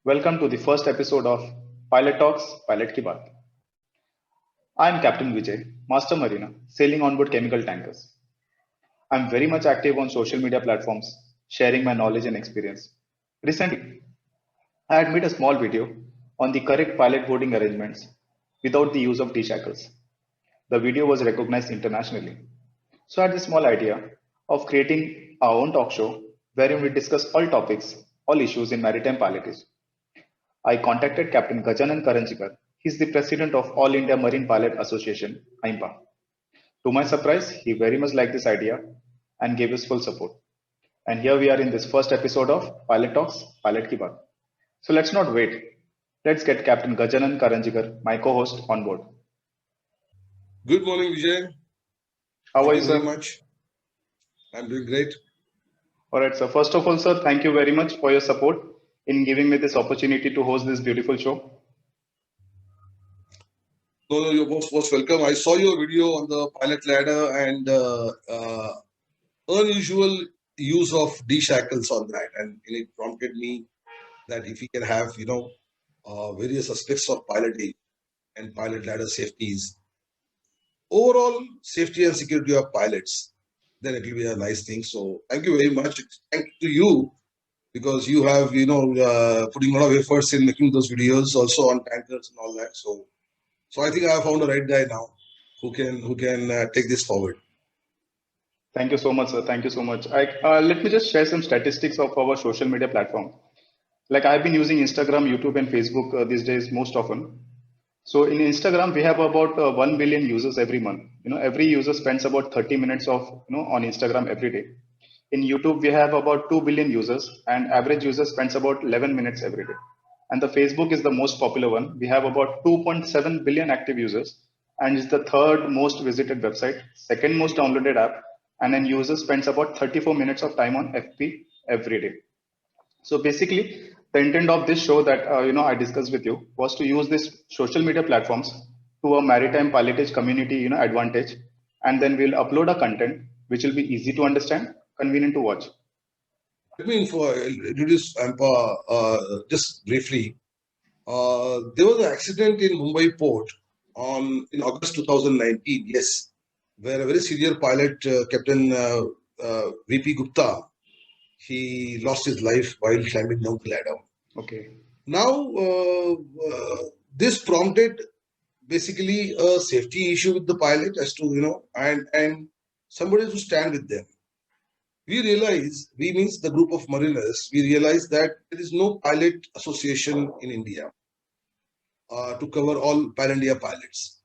Welcome to the first episode of Pilot Talks, Pilot Ki Baat. I am Captain Vijay, Master Mariner, sailing onboard chemical tankers. I am very much active on social media platforms, sharing my knowledge and experience. Recently, I had made a small video on the correct pilot boarding arrangements without the use of D-shackles. The video was recognized internationally. So I had this small idea of creating our own talk show wherein we discuss all topics, all issues in maritime pilotage. I contacted Capt.Gajanan Karanjikar. He's the president of All India Marine Pilot Association, AIMPA. To my surprise, he very much liked this idea and gave his full support. And here we are in this first episode of Pilot Talks, Pilot Ki Baat. So let's not wait. Let's get Captain Gajanan Karanjikar, my co-host, on board. Good morning, Vijay. How are you, Thank you sir? very much. I'm doing great. All right, sir. First of all, sir, thank you very much for your support in giving me this opportunity to host this beautiful show. No, you're most welcome. I saw your video on the pilot ladder and unusual use of D-shackles on that, and it prompted me that if we can have, various aspects of piloting and pilot ladder safeties, overall safety and security of pilots, then it will be a nice thing. So thank you very much. Thank you to you because you have, putting a lot of efforts in making those videos also on tankers and all that. So I think I have found the right guy now who can take this forward. Thank you so much, sir. Thank you so much. Let me just share some statistics of our social media platform. Like I've been using Instagram, YouTube, and Facebook these days most often. So in Instagram, we have about 1 billion users every month. Every user spends about 30 minutes on Instagram every day. In YouTube, we have about 2 billion users, and average user spends about 11 minutes every day. And the Facebook is the most popular one. We have about 2.7 billion active users, and it's the third most visited website, second most downloaded app, and then user spends about 34 minutes of time on FP every day. So basically, the intent of this show that I discussed with you was to use these social media platforms to a maritime pilotage community advantage, and then we'll upload a content which will be easy to understand, convenient to watch. Let me introduce AMPA just briefly. There was an accident in Mumbai port in August 2019. Yes, where a very senior pilot, Captain VP Gupta, he lost his life while climbing down the ladder. Okay. Now, this prompted basically a safety issue with the pilot as to, and somebody to stand with them. We means the group of mariners, we realized that there is no pilot association in India to cover all pan-India pilots.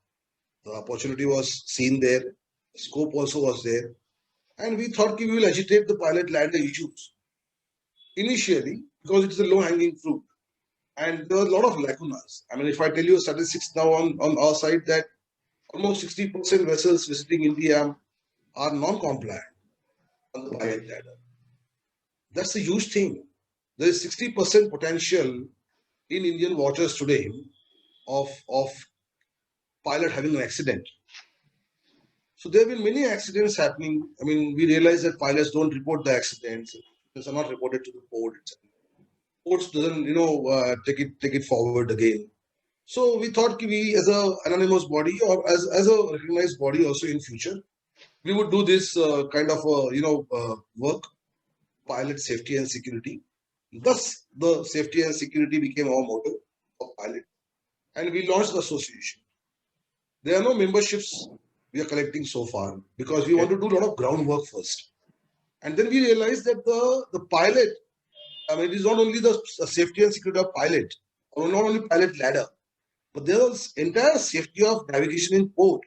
The opportunity was seen there, the scope also was there, and we thought we will agitate the pilot ladder issues initially because it is a low-hanging fruit. And there are a lot of lacunas. I mean, if I tell you statistics now on our side that almost 60% vessels visiting India are non-compliant on the pilot ladder. That's a huge thing. There is 60% potential in Indian waters today of pilot having an accident. So there have been many accidents happening. I mean, we realize that pilots don't report the accidents. They are not reported to the port. Ports doesn't, take it forward again. So we thought we, as an anonymous body or as a recognized body also in future, we would do this kind of work, pilot safety and security. Thus, the safety and security became our motto of pilot, and we launched the association. There are no memberships we are collecting so far because we want to do a lot of groundwork first, and then we realized that the pilot. I mean, it is not only the safety and security of pilot, or not only pilot ladder, but there is entire safety of navigation in port.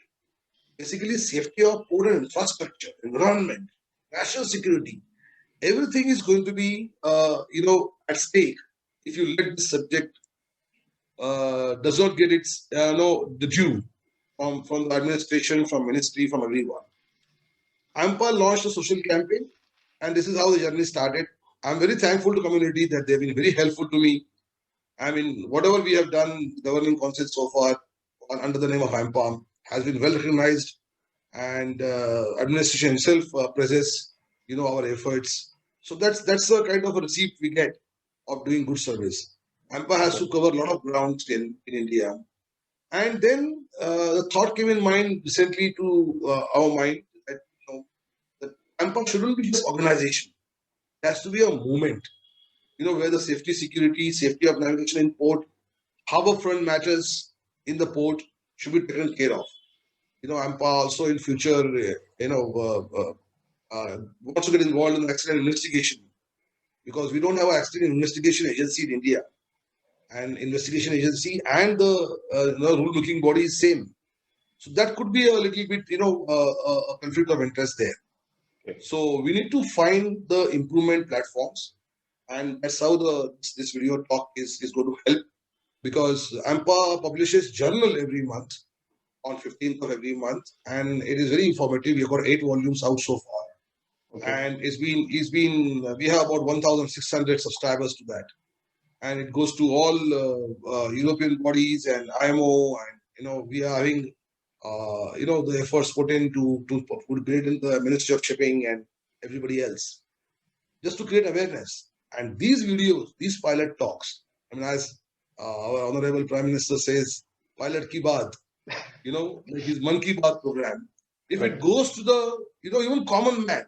Basically, safety of port and infrastructure, environment, national security. Everything is going to be, at stake if you let this subject does not get its, the due from the administration, from ministry, from everyone. AMPA launched a social campaign, and this is how the journey started. I'm very thankful to community that they've been very helpful to me. I mean, whatever we have done, governing council so far under the name of AMPA has been well recognized, and administration itself praises, our efforts. So that's the kind of a receipt we get of doing good service. AMPA has to cover a lot of ground still in India. And then the thought came in mind recently to our mind that, that AMPA shouldn't be just organization. It has to be a movement, where the safety of navigation in port, harbourfront matters in the port should be taken care of. AMPA also in future, wants to get involved in accident investigation, because we don't have an accident investigation agency in India. And investigation agency and the rule-making body is same. So that could be a little bit, a conflict of interest there. Okay. So we need to find the improvement platforms, and that's how this video talk is going to help, because AMPA publishes journal every month on 15th of every month, and it is very informative. We've got 8 volumes out so far. Okay. And we have about 1,600 subscribers to that, and it goes to all European bodies and IMO, and we are having the efforts put in to create in the Ministry of Shipping and everybody else, just to create awareness. And these videos, these pilot talks, as our Honorable Prime Minister says, pilot ki baat, like his Man Ki Baat program, if it goes to the, even common man,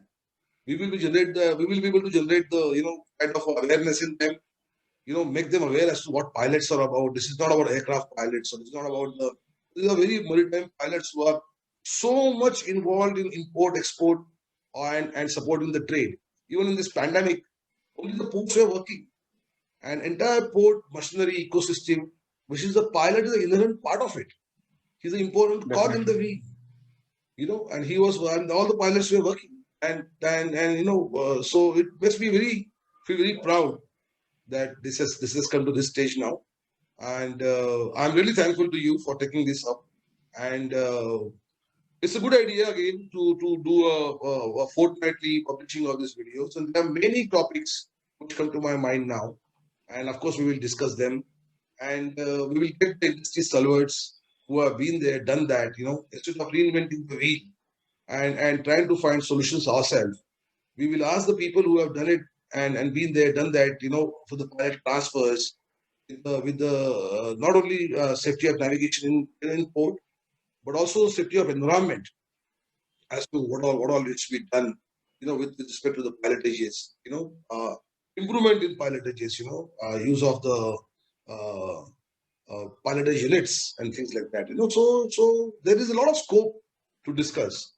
we will be able to generate the, kind of awareness in them, make them aware as to what pilots are about. This is not about aircraft pilots, or this is not about these are very maritime pilots who are so much involved in import, export, and supporting the trade. Even in this pandemic, only the ports were working. And entire port machinery ecosystem, which is the pilot, is an inherent part of it. He's an important cog in the wheel, and he was, and all the pilots were working. And so it must be feel very proud that this has come to this stage now. And I'm really thankful to you for taking this up. And it's a good idea again to do a fortnightly publishing of these videos. And there are many topics which come to my mind now. And of course, we will discuss them. And we will get the industry stalwarts who have been there, done that, instead of reinventing the wheel and trying to find solutions ourselves. We will ask the people who have done it and been there, done that, for the pilot transfers, with the not only safety of navigation in port, but also safety of environment, as to what all needs to be done, with respect to the pilotages, improvement in pilotages, use of the pilotage units and things like that, so there is a lot of scope to discuss.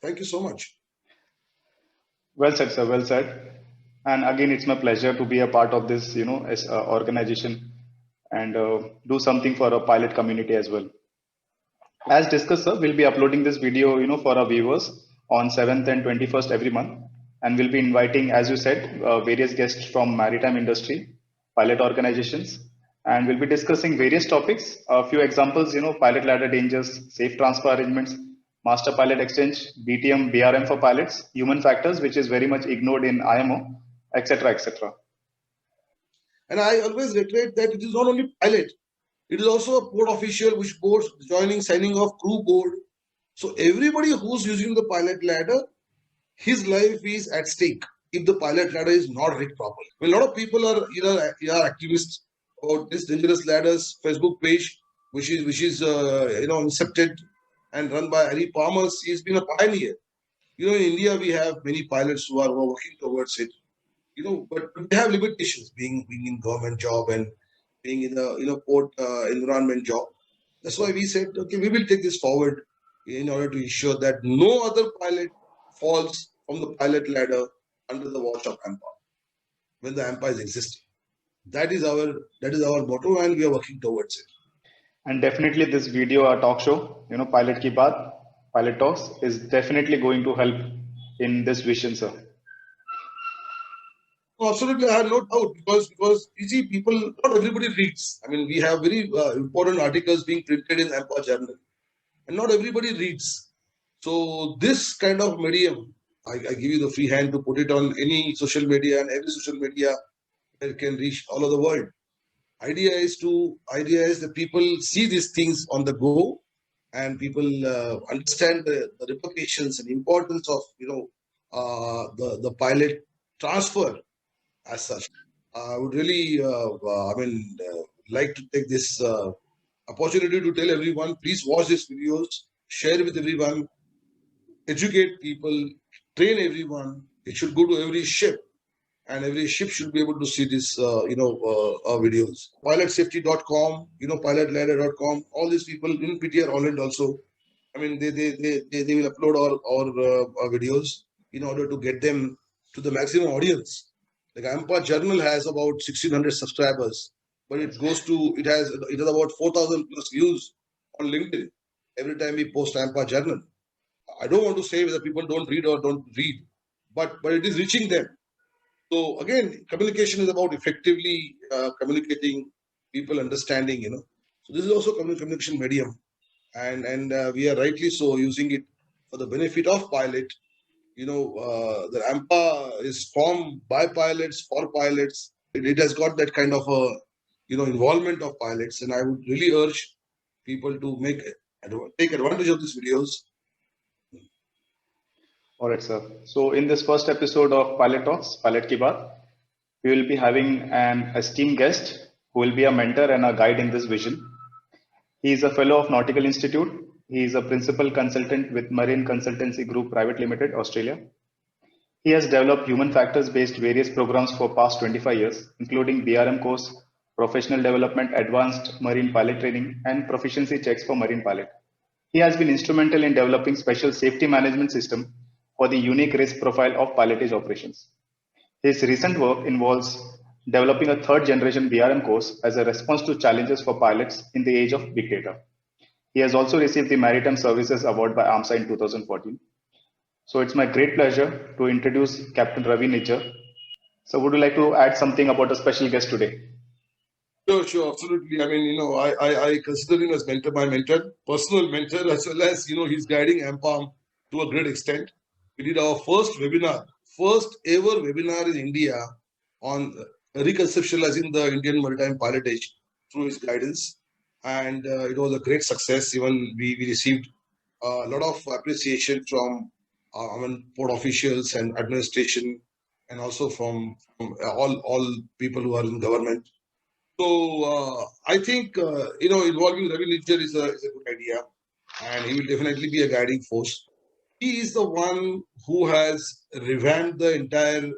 Thank you so much. Well said, sir. Well said. And again, it's my pleasure to be a part of this, as organization, and do something for a pilot community as well. As discussed, sir, we'll be uploading this video, for our viewers on 7th and 21st every month, and we'll be inviting, as you said, various guests from maritime industry, pilot organizations, and we'll be discussing various topics. A few examples, pilot ladder dangers, safe transfer arrangements, master pilot exchange, BTM, BRM for pilots, human factors, which is very much ignored in IMO, etc., etc. And I always reiterate that it is not only pilot, it is also a port official which boards joining, signing of crew board. So everybody who's using the pilot ladder, his life is at stake if the pilot ladder is not rigged properly. A lot of people are activists about this dangerous ladders Facebook page, which is incepted and run by Harry Palmer. He's been a pioneer. In India we have many pilots who are working towards it. But they have limitations, being in government job and being in a port environment job. That's why we said, okay, we will take this forward in order to ensure that no other pilot falls from the pilot ladder under the watch of AMPA when the AMPA is existing. That is our motto, and we are working towards it. And definitely this video or talk show, Pilot Ki Baat, Pilot Talks, is definitely going to help in this vision, sir. Absolutely, I have no doubt, because you see, people, not everybody reads. I mean, we have very important articles being printed in AMPA journal, and not everybody reads. So this kind of medium, I give you the free hand to put it on any social media, and every social media it can reach all over the world. Idea is that people see these things on the go, and people understand the repercussions and importance of the pilot transfer as such. I would really, like to take this opportunity to tell everyone, please watch these videos, share with everyone, educate people, train everyone. It should go to every ship, and every ship should be able to see this, videos. Pilotsafety.com, pilotladder.com, all these people in PTR Holland also. I mean, they will upload our videos in order to get them to the maximum audience. Like AMPA Journal has about 1,600 subscribers, but it has about 4,000 plus views on LinkedIn every time we post AMPA Journal. I don't want to say whether people don't read or don't read, but it is reaching them. So again, communication is about effectively communicating, people understanding. So this is also communication medium, and we are rightly so using it for the benefit of pilot. The AMPA is formed by pilots for pilots. It has got that kind of a involvement of pilots, and I would really urge people to take advantage of these videos. All right, sir. So in this first episode of Pilot Talks, Pilot Ki Baat, we will be having an esteemed guest who will be a mentor and a guide in this vision. He is a fellow of Nautical Institute. He is a principal consultant with Marine Consultancy Group Private Limited, Australia. He has developed human factors based various programs for past 25 years, including BRM course, professional development, advanced marine pilot training, and proficiency checks for marine pilot. He has been instrumental in developing special safety management system for the unique risk profile of pilotage operations. His recent work involves developing a third generation BRM course as a response to challenges for pilots in the age of big data. He has also received the Maritime Services Award by AMSA in 2014. So it's my great pleasure to introduce Captain Ravi Nijjer. So would you like to add something about a special guest today? Sure, absolutely. I mean, I consider him as my mentor, personal mentor, as well as, he's guiding AMPA to a great extent. We did our first ever webinar in India on reconceptualizing the Indian maritime pilotage through his guidance. And it was a great success. Even we received a lot of appreciation from port officials and administration, and also from all people who are in government. So I think involving Ravi Nijjer is a good idea, and he will definitely be a guiding force. He is the one who has revamped the entire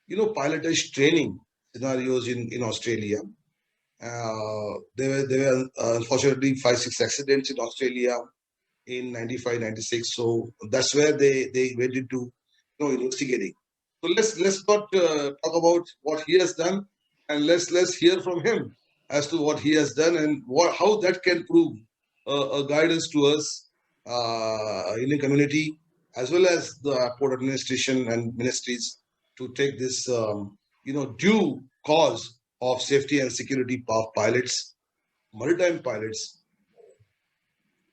pilotage training scenarios in Australia. There were unfortunately 5-6 accidents in Australia in 95, 96. So that's where they went into investigating. So let's not talk about what he has done, and let's hear from him as to what he has done and how that can prove a guidance to us in the community, as well as the port administration and ministries, to take this due cause of safety and security of pilots, maritime pilots.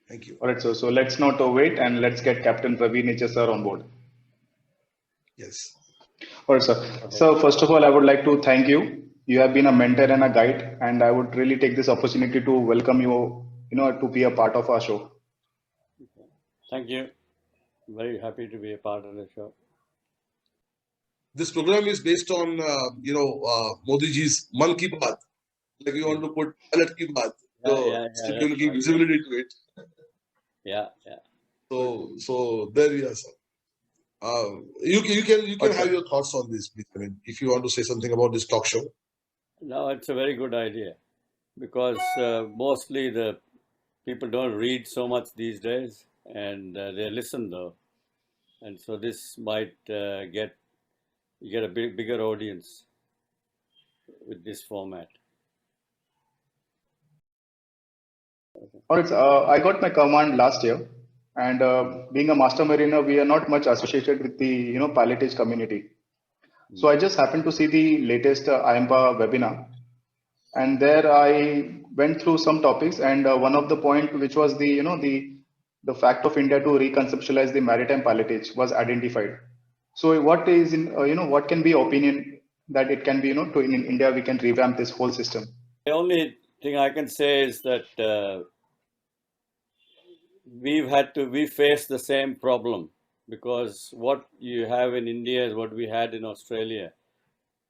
Thank you. All right, so let's not wait and let's get Captain Ravi Nijjer sir on board. Yes. All right, sir. So first of all, I would like to thank you. You have been a mentor and a guide, and I would really take this opportunity to welcome you, to be a part of our show. Thank you. Very happy to be a part of the show. This program is based on, Modi ji's Man Ki Baat. Like we want to put Pilot Ki Baat. So simply looking visibility to it. Yeah. So there we are, sir. You can have your thoughts on this, please. I mean, if you want to say something about this talk show. No, it's a very good idea, because mostly the people don't read so much these days, and they listen though, and so this might get a bigger audience with this format. All right, I got my command last year, and being a master mariner, we are not much associated with the pilotage community. So I just happened to see the latest AIMPA webinar, and there I went through some topics, and one of the point which was the fact of India to reconceptualize the maritime pilotage was identified. So what is what can be opinion that it can be to in India we can revamp this whole system? The only thing I can say is that we face the same problem, because what you have in India is what we had in Australia.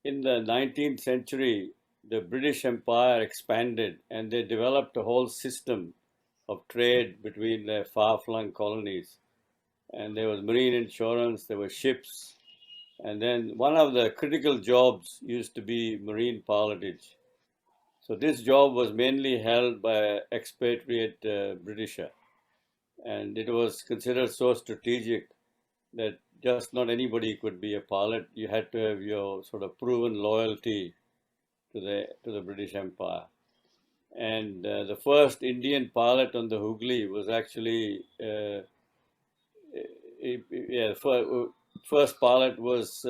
in the 19th century, the British Empire expanded and they developed a whole system of trade between their far-flung colonies. And there was marine insurance, there were ships, and then one of the critical jobs used to be marine pilotage. So this job was mainly held by an expatriate Britisher, and it was considered so strategic that just not anybody could be a pilot. You had to have your sort of proven loyalty to the British Empire. And the first Indian pilot on the Hooghly was actually first pilot was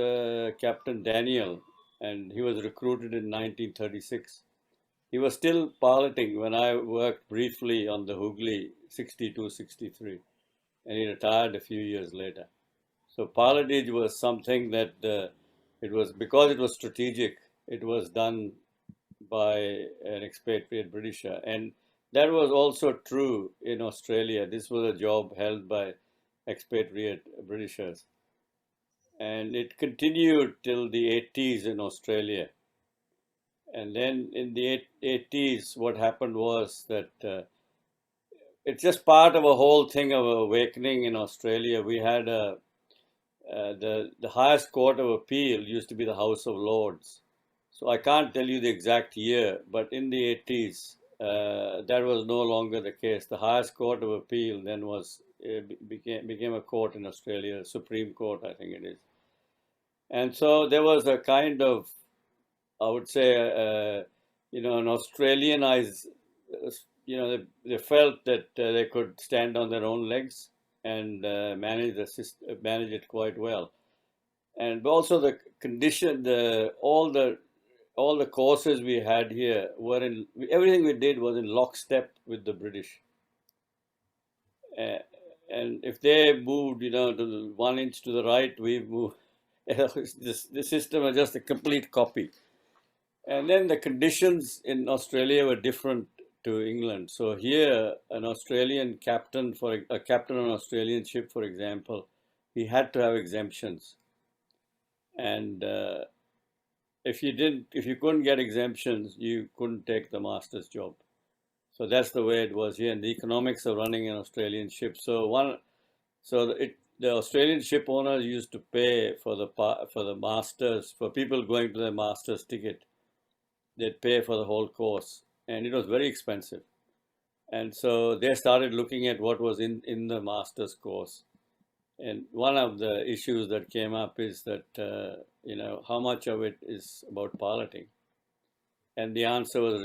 Captain Daniel, and he was recruited in 1936. He was still piloting when I worked briefly on the Hooghly 62, 63, and he retired a few years later. So pilotage was something that it was, because it was strategic, it was done by an expatriate Britisher. And that was also true in Australia. This was a job held by expatriate Britishers. And it continued till the 80s in Australia. And then in the 80s, what happened was that it's just part of a whole thing of awakening in Australia. We had the highest court of appeal used to be the House of Lords. So I can't tell you the exact year, but in the 80s, that was no longer the case. The highest court of appeal then became a court in Australia, Supreme Court, I think it is. And so there was a kind of, I would say, an Australianized, they felt that they could stand on their own legs and manage it quite well. And also the condition, all the courses we had here everything we did was in lockstep with the British. And if they moved, to 1 inch to the right, we moved. The system was just a complete copy. And then the conditions in Australia were different to England. So here, an Australian captain, a captain on an Australian ship, for example, he had to have exemptions. And if you couldn't get exemptions, you couldn't take the master's job. So that's the way it was here. And the economics of running an Australian ship. The Australian ship owners used to pay for the masters, for people going to their master's ticket. They'd pay for the whole course, and it was very expensive. And so they started looking at what was in the master's course. And one of the issues that came up is that, how much of it is about piloting? And the answer was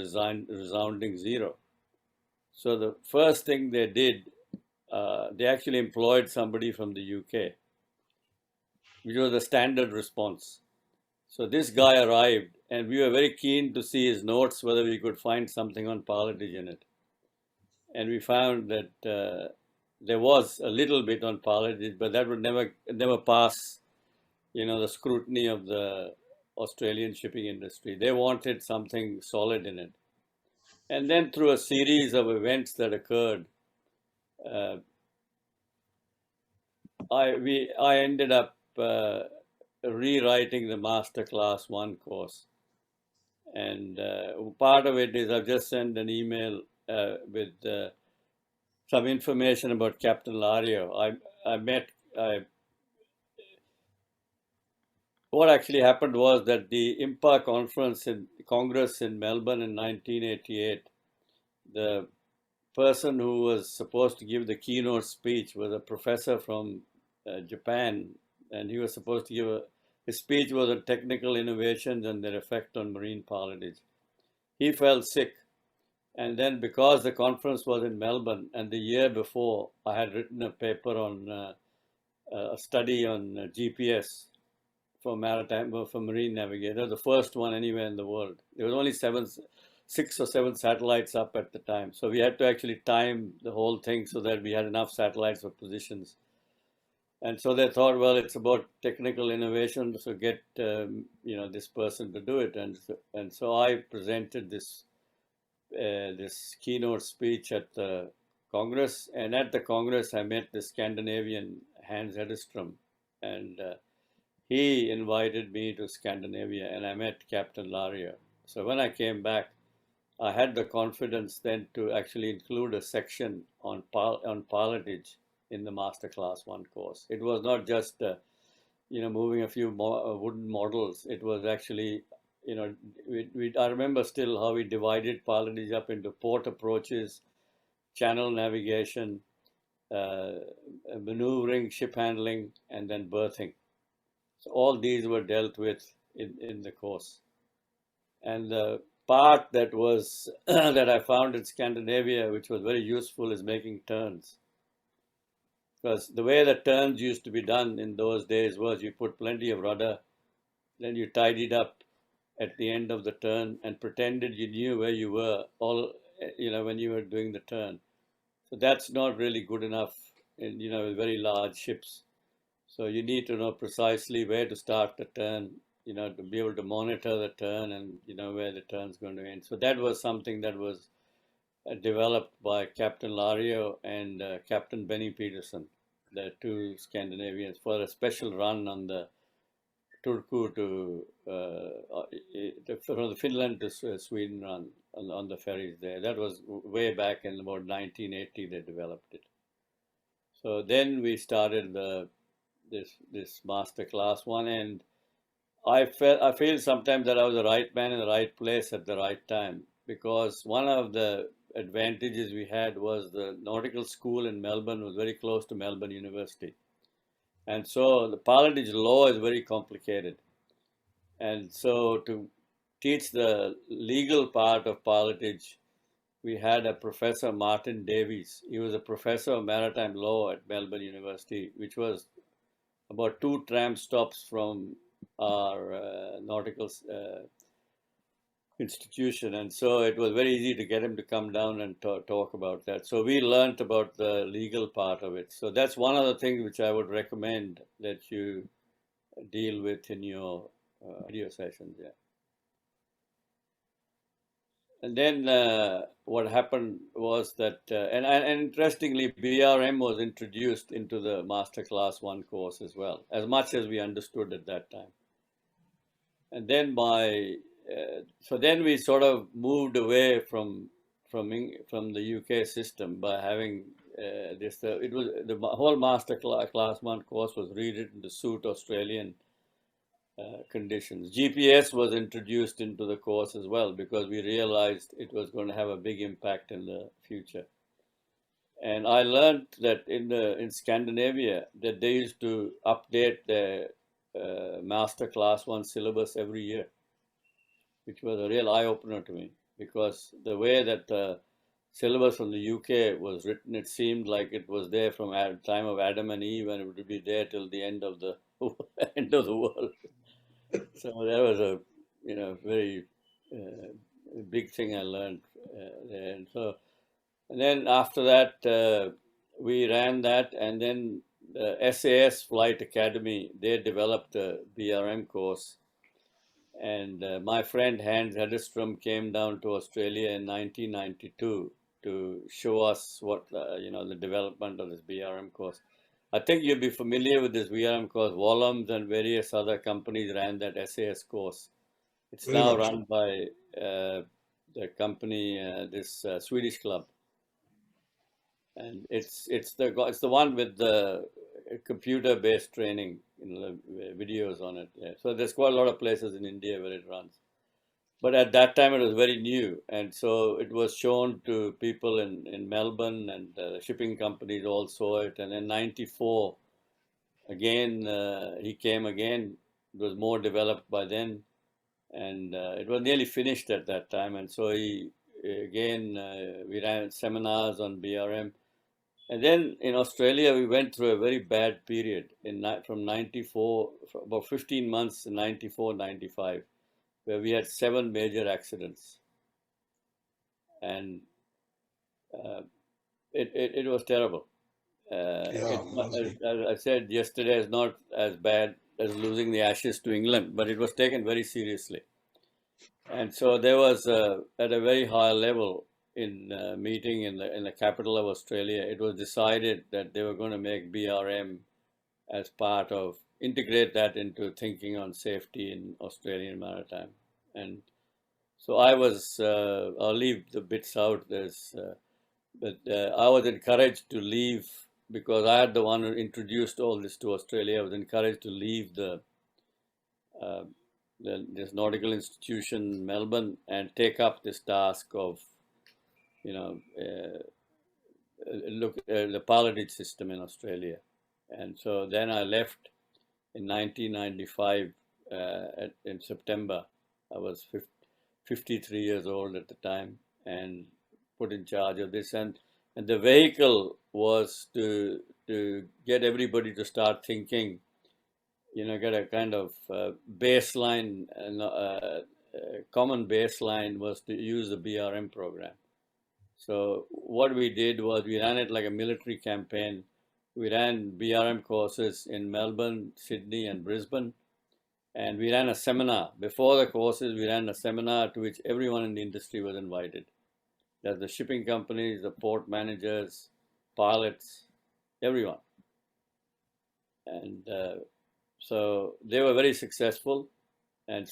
resounding zero. So the first thing they did, they actually employed somebody from the UK, which was the standard response. So this guy arrived, and we were very keen to see his notes, whether we could find something on pilotage in it. And we found that there was a little bit on pilotage, but that would never pass, the scrutiny of the Australian shipping industry. They wanted something solid in it. And then through a series of events that occurred, I ended up rewriting the Master Class 1 course. And part of it is I've just sent an email with some information about Captain Lario. What actually happened was that the AIMPA Congress in Melbourne in 1988, the person who was supposed to give the keynote speech was a professor from Japan, and he was supposed to give his speech was on technical innovations and their effect on marine pilotage. He fell sick, and then because the conference was in Melbourne, and the year before I had written a paper on a study on GPS for maritime, for marine navigators, the first one anywhere in the world. There was only 6 or 7 satellites up at the time. So we had to actually time the whole thing so that we had enough satellites for positions. And so they thought, well, it's about technical innovation, so get this person to do it. And so I presented this keynote speech at the Congress. And at the Congress, I met the Scandinavian Hans Hedestrom. And he invited me to Scandinavia and I met Captain Lario. So when I came back, I had the confidence then to actually include a section on pilotage in the Master Class 1 course. It was not just moving a few wooden models. It was actually, I remember still how we divided pilotage up into port approaches, channel navigation, maneuvering, ship handling, and then berthing. So all these were dealt with in the course. And the part that was that I found in Scandinavia, which was very useful, is making turns. Because the way the turns used to be done in those days was you put plenty of rudder, then you tidied up at the end of the turn and pretended you knew where you were when you were doing the turn. So that's not really good enough in, with very large ships. So you need to know precisely where to start the turn, to be able to monitor the turn and, where the turn's going to end. So that was something that was developed by Captain Lario and Captain Benny Peterson, the two Scandinavians, for a special run on the Turku from the Finland to Sweden run on the ferries there. That was way back in about 1980 they developed it. So then we started this Master Class 1, and I feel sometimes that I was the right man in the right place at the right time, because one of the advantages we had was the nautical school in Melbourne was very close to Melbourne University. And so the pilotage law is very complicated. And so to teach the legal part of pilotage, we had a Professor Martin Davies. He was a professor of maritime law at Melbourne University, which was about 2 tram stops from our nautical institution. And so it was very easy to get him to come down and talk about that. So we learned about the legal part of it. So that's one of the things which I would recommend that you deal with in your video sessions. Yeah. And then what happened was that, and interestingly, BRM was introduced into the Master Class 1 course as well, as much as we understood at that time. And then so then we sort of moved away from the UK system by having it was the whole Master Class 1 course was rewritten to suit Australian conditions. GPS was introduced into the course as well, because we realized it was going to have a big impact in the future. And I learned that in Scandinavia that they used to update their Master Class 1 syllabus every year, which was a real eye-opener to me, because the way that the syllabus from the UK was written, it seemed like it was there from the time of Adam and Eve, and it would be there till the end of the end of the world. So that was a very big thing I learned there. And then after that we ran that, and then the SAS Flight Academy, they developed a BRM course, and my friend Hans Hedestrom came down to Australia in 1992 to show us what the development of this BRM course. I think you'll be familiar with this VRM course. Wallums and various other companies ran that SAS course. It's Very now much run by the company, this Swedish club, and it's the one with the computer-based training, the videos on it. Yeah. So there's quite a lot of places in India where it runs. But at that time, it was very new. And so it was shown to people in Melbourne, and shipping companies all saw it. And in 94, again, he came again. It was more developed by then. And it was nearly finished at that time. And so we ran seminars on BRM. And then in Australia, we went through a very bad period from 94, for about 15 months in 94, 95. Where we had 7 major accidents, and it was terrible. As I said yesterday, it's not as bad as losing the Ashes to England, but it was taken very seriously. And so there was at a very high level in meeting in the capital of Australia, it was decided that they were going to make BRM as part of integrate that into thinking on safety in Australian maritime. And so I'll leave the bits out. But I was encouraged to leave because I had the one who introduced all this to Australia. I was encouraged to leave this nautical institution in Melbourne and take up this task of, look at the pilotage system in Australia. And so then I left in 1995 in September. I was 53 years old at the time and put in charge of this. And the vehicle was to get everybody to start thinking, get a kind of baseline, common baseline was to use the BRM program. So what we did was we ran it like a military campaign. We ran BRM courses in Melbourne, Sydney, and Brisbane. And we ran a seminar. Before the courses, we ran a seminar to which everyone in the industry was invited. There's the shipping companies, the port managers, pilots, everyone. And so they were very successful. And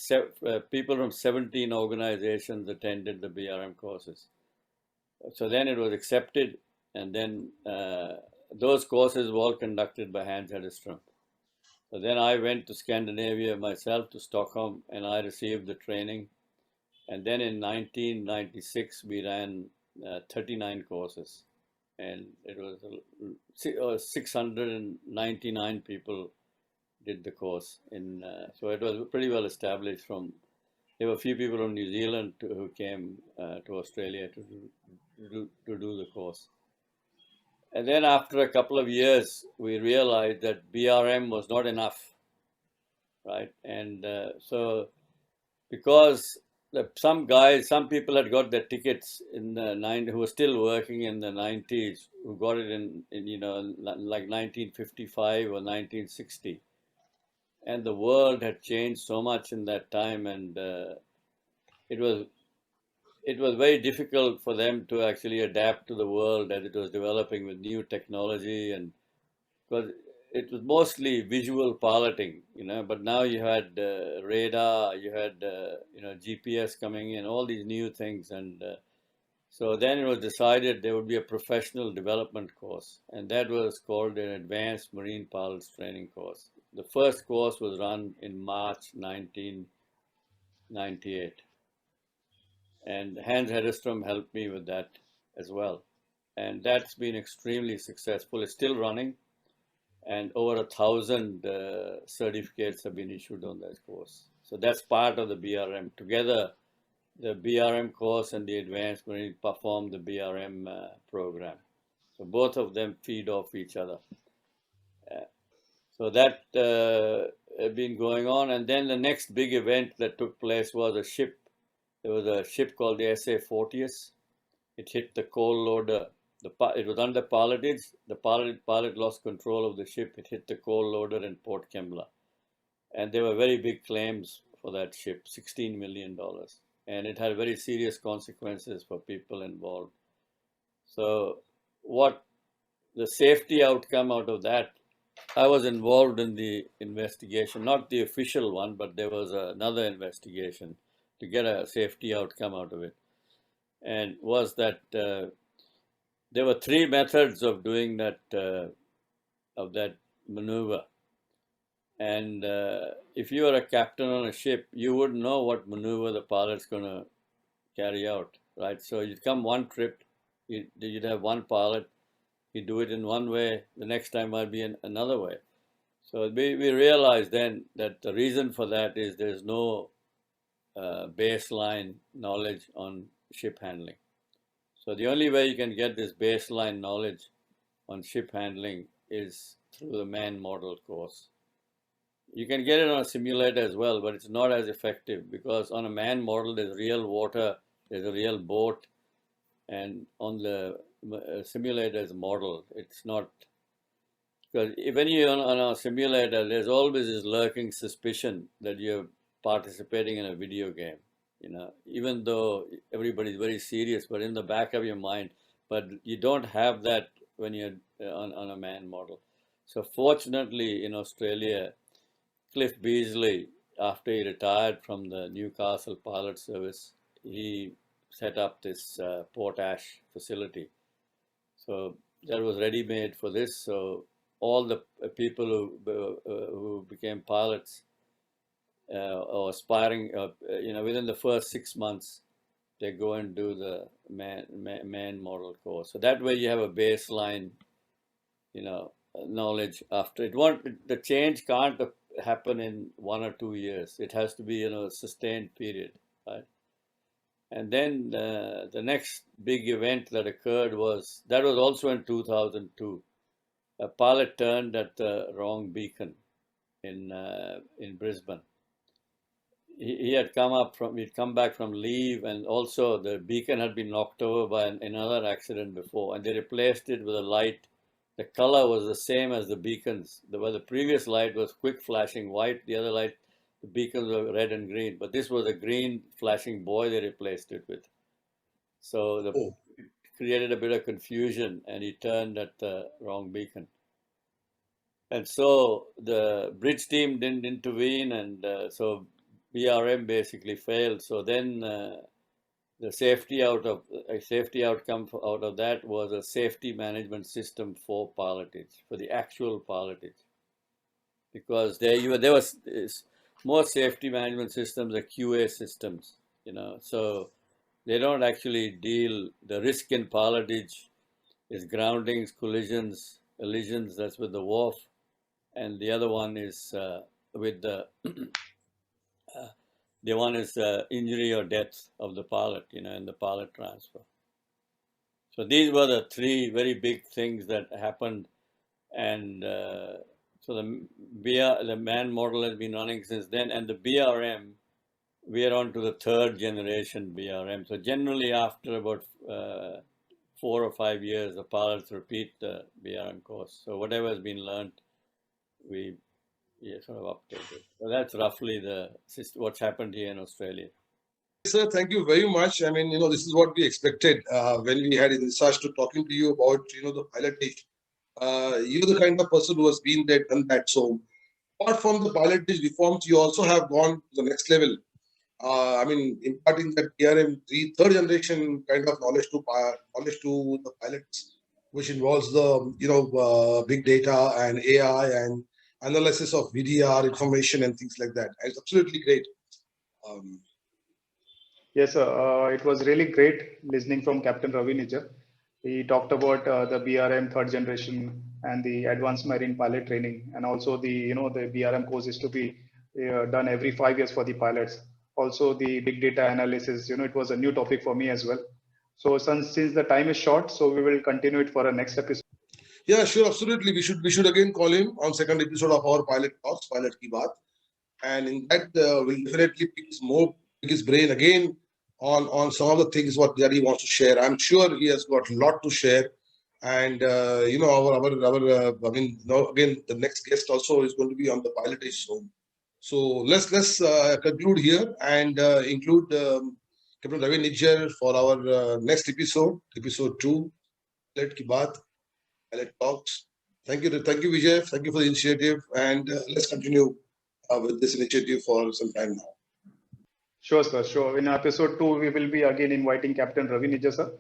people from 17 organizations attended the BRM courses. So then it was accepted. And then those courses were all conducted by Hans Hedestrom. So then I went to Scandinavia myself, to Stockholm, and I received the training. And then in 1996, we ran 39 courses. And it was 699 people did the course. So it was pretty well established. There were a few people from New Zealand who came to Australia to do the course. And then after a couple of years, we realized that BRM was not enough, right? And so because some people had got their tickets in the 90s, who were still working in the 90s, who got it in like 1955 or 1960. And the world had changed so much in that time, and it was very difficult for them to actually adapt to the world as it was developing with new technology, and because it was mostly visual piloting, but now you had radar, you had GPS coming in, all these new things, and so then it was decided there would be a professional development course, and that was called an Advanced Marine Pilots Training course. The first course was run in March 1998. And Hans Hedestrom helped me with that as well. And that's been extremely successful. It's still running. And over 1,000 certificates have been issued on that course. So that's part of the BRM. Together, the BRM course and the Advanced Marine perform the BRM program. So both of them feed off each other. So that had been going on. And then the next big event that took place was a ship. There was a ship called the SA Fortius. It hit the coal loader. It was under pilotage. The pilot lost control of the ship. It hit the coal loader in Port Kembla. And there were very big claims for that ship, $16 million. And it had very serious consequences for people involved. So what the safety outcome out of that, I was involved in the investigation, not the official one, but there was another investigation to get a safety outcome out of it. And was that there were three methods of doing that maneuver. And if you are a captain on a ship, you wouldn't know what maneuver the pilot's going to carry out, right? So you'd come one trip, you'd have one pilot, he'd do it in one way, the next time might be in another way. So we realized then that the reason for that is there's no baseline knowledge on ship handling. So the only way you can get this baseline knowledge on ship handling is through the man model course. You can get it on a simulator as well, but it's not as effective because on a man model, there's real water, there's a real boat, and on the simulator is model. It's not, because when you're on a simulator, there's always this lurking suspicion that you're participating in a video game, even though everybody's very serious, but in the back of your mind, but you don't have that when you're on a man model. So fortunately in Australia, Cliff Beasley, after he retired from the Newcastle Pilot Service, he set up this potash facility. So that was ready-made for this. So all the people who became pilots or aspiring, within the first 6 months, they go and do the man model course. So that way you have a baseline, knowledge after it. The change can't happen in 1 or 2 years. It has to be, a sustained period, right? And then the next big event that occurred was also in 2002. A pilot turned at the wrong beacon in Brisbane. He'd come back from leave, and also the beacon had been knocked over by another accident before, and they replaced it with a light. The color was the same as the beacons. The previous light was quick flashing white, the other light, the beacons were red and green, but this was a green flashing buoy they replaced it with. So it created a bit of confusion, and he turned at the wrong beacon. And so the bridge team didn't intervene, and so BRM basically failed. So then the safety outcome out of that was a safety management system for pilotage, for the actual pilotage, because there was more safety management systems are QA systems, so they don't actually deal. The risk in pilotage is groundings, collisions, elisions, that's with the wharf, and the other one is with the injury or death of the pilot, in the pilot transfer. So these were the three very big things that happened, and so the man model has been running since then, and the BRM, we are on to the third generation BRM. So generally after about 4 or 5 years, the pilots repeat the BRM course. So whatever has been learned, we sort of updated. So that's roughly what's happened here in Australia. Sir, thank you very much. I mean, this is what we expected when we had in research to talking to you about, the pilotage. You're the kind of person who has been there, done that. So apart from the pilotage reforms, you also have gone to the next level. Imparting that BRM third generation kind of knowledge to the pilots, which involves the big data and AI and analysis of VDR information and things like that. It's absolutely great. Yes, sir. It was really great listening from Captain Ravi Nijjer. He talked about the BRM third generation and the advanced marine pilot training, and also the BRM course is to be done every 5 years for the pilots. Also the big data analysis, it was a new topic for me as well. So since the time is short, so we will continue it for a next episode. Yeah, sure, absolutely. We should again call him on second episode of our pilot talks, Pilot Ki Baat, and in that we'll definitely pick his brain again on some of the things what that he wants to share. I'm sure he has got a lot to share, and again the next guest also is going to be on the pilotage soon. So let's conclude here and include Captain Ravi Nijjer for our next episode 2, Pilot Ki Baat, Pilot Talks. Thank you, Vijay. Thank you for the initiative, and let's continue with this initiative for some time now. Sure, sir. Sure. In episode 2, we will be again inviting Captain Ravi Nijjer, sir.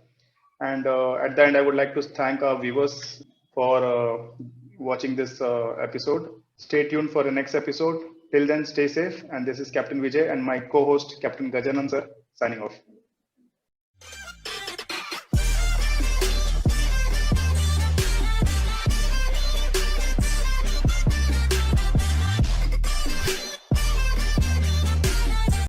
And at the end, I would like to thank our viewers for watching this episode. Stay tuned for the next episode. Till then, stay safe. And this is Captain Vijay and my co-host, Captain Gajanan, sir, signing off.